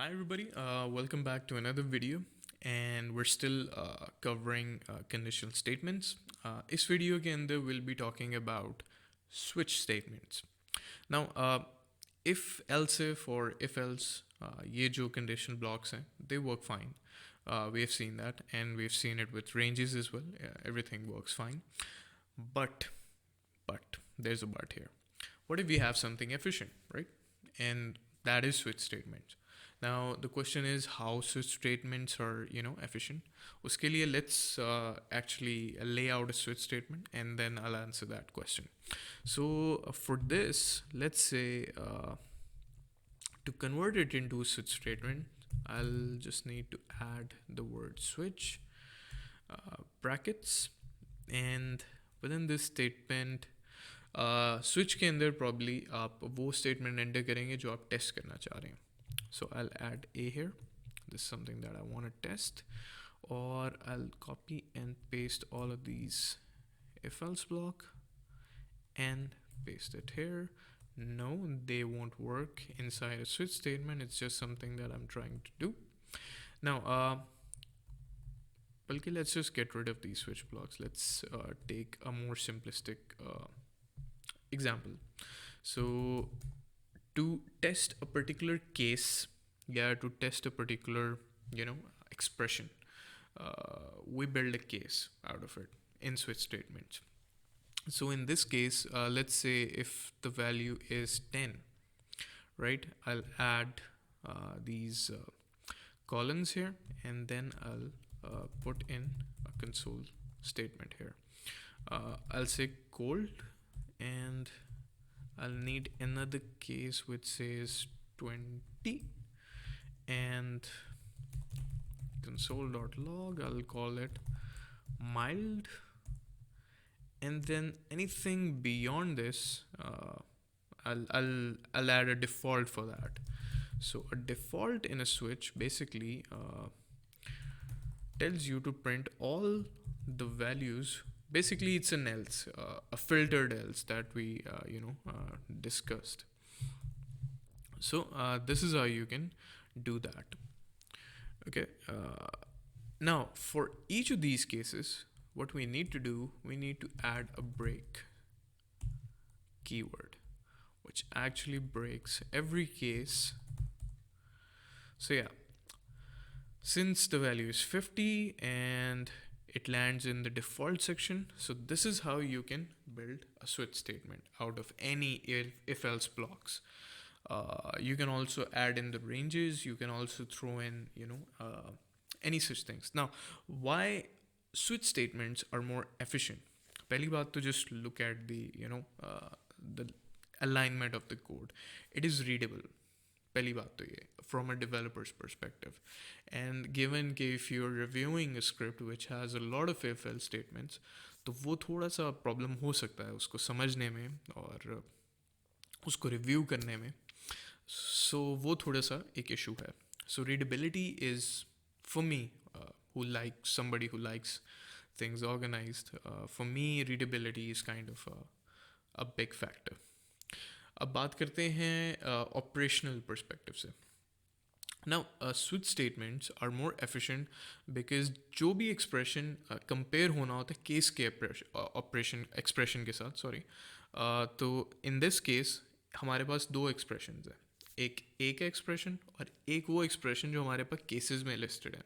Hi everybody, welcome back to another video, and we're still covering conditional statements. इस video के अंदर we'll be talking about switch statements. Now, if else if or if else, ये जो conditional blocks हैं, they work fine. We have seen that, and we've seen it with ranges as well. Everything works fine, but there's a but here. What if we have something efficient, right? And that is switch statements. Now the question is how switch statements are efficient. Uske liye let's actually lay out a switch statement and then I'll answer that question. So for this, let's say to convert it into a switch statement, I'll just need to add the word switch brackets, and within this statement switch के अंदर probably आप वो statement enter करेंगे जो आप test करना चाह रहे हैं. So I'll add a here. This is something that I want to test, or I'll copy and paste all of these if else block and paste it here. No, they won't work inside a switch statement. It's just something that I'm trying to do. Now, let's just get rid of these switch blocks. Let's take a more simplistic example. So to test a particular case, to test a particular expression, we build a case out of it in switch statements. So in this case, let's say if the value is 10, right, I'll add these columns here, and then I'll put in a console statement here. I'll say cold, and I'll need another case which says 20, and console.log, I'll call it mild, and then anything beyond this, I'll add a default for that. So a default in a switch basically tells you to print all the values. Basically, it's an else, a filtered else that we discussed. So this is how you can do that. Okay. Now, for each of these cases, what we need to do, we need to add a break keyword, which actually breaks every case. So yeah, since the value is 50 and it lands in the default section, so this is how you can build a switch statement out of any if else blocks. You can also add in the ranges. You can also throw in any such things. Now, why switch statements are more efficient? Pehli baat to just look at the the alignment of the code. It is readable. पहली बात तो ये from a developer's perspective, and given कि if you're reviewing a script which has a lot of if else statements, तो वो थोड़ा सा problem हो सकता है उसको समझने में और उसको रिव्यू करने में. So वो थोड़ा सा एक इशू है. So readability is, for me, who likes somebody who likes things organized, for me readability is kind of a big factor. अब बात करते हैं ऑपरेशनल पर्सपेक्टिव से. Now switch statements are more efficient because जो भी expression compare होना होता है केस के ऑपरेशन एक्सप्रेशन के साथ, सॉरी, तो इन दिस केस हमारे पास दो एक्सप्रेशंस हैं, एक एक्सप्रेशन और एक वो एक्सप्रेशन जो हमारे पास केसेस में लिस्टेड है.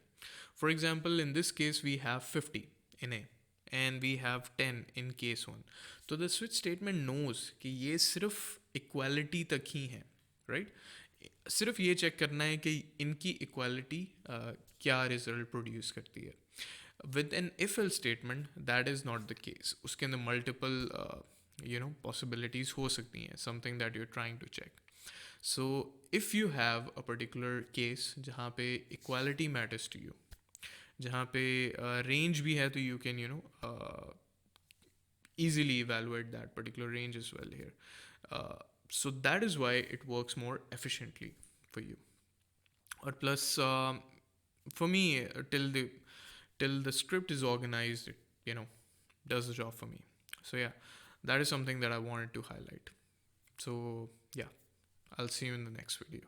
For example, in this case we have 50 in a and we have 10 in case 1. तो the switch statement knows कि ये सिर्फ equality तक ही है, right? सिर्फ ये चेक करना है कि इनकी equality क्या result produce करती है. With an if else statement, that is not the case. उसके अंदर multiple possibilities हो सकती हैं, something that you're trying to check. So if you have a particular case जहाँ पे equality matters to you, जहाँ पे range भी है, तो you can easily evaluate that particular range as well here. So that is why it works more efficiently for you. Or plus, for me, till the script is organized, it does the job for me. So yeah, that is something that I wanted to highlight. So yeah, I'll see you in the next video.